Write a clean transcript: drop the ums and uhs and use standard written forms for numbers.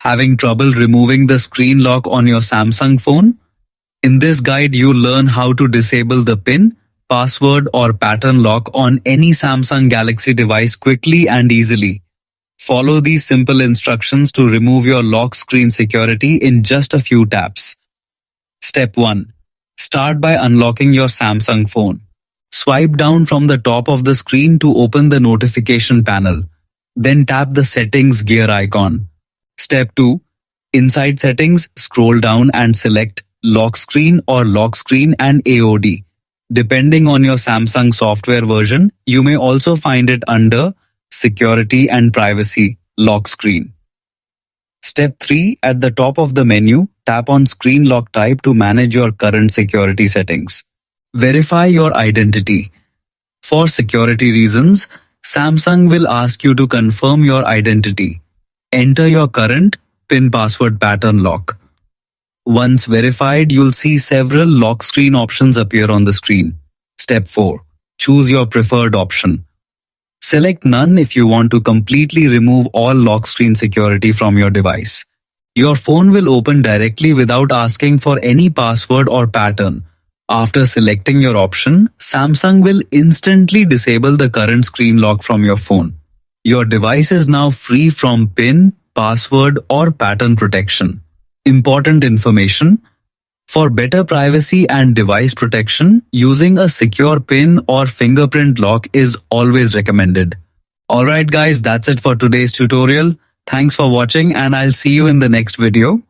Having trouble removing the screen lock on your Samsung phone? In this guide, you'll learn how to disable the PIN, password or pattern lock on any Samsung Galaxy device quickly and easily. Follow these simple instructions to remove your lock screen security in just a few taps. Step 1. Start by unlocking your Samsung phone. Swipe down from the top of the screen to open the notification panel. Then tap the Settings gear icon. Step 2. Inside Settings, scroll down and select Lock Screen or Lock Screen and AOD. Depending on your Samsung software version, you may also find it under Security and Privacy Lock Screen. Step 3. At the top of the menu, tap on Screen Lock Type to manage your current security settings. Verify your identity. For security reasons, Samsung will ask you to confirm your identity. Enter your current PIN password pattern lock. Once verified, you'll see several lock screen options appear on the screen. Step 4. Choose your preferred option. Select None if you want to completely remove all lock screen security from your device. Your phone will open directly without asking for any password or pattern. After selecting your option, Samsung will instantly disable the current screen lock from your phone. Your device is now free from PIN, password, or pattern protection. Important information: for better privacy and device protection, using a secure PIN or fingerprint lock is always recommended. Alright guys, that's it for today's tutorial. Thanks for watching and I'll see you in the next video.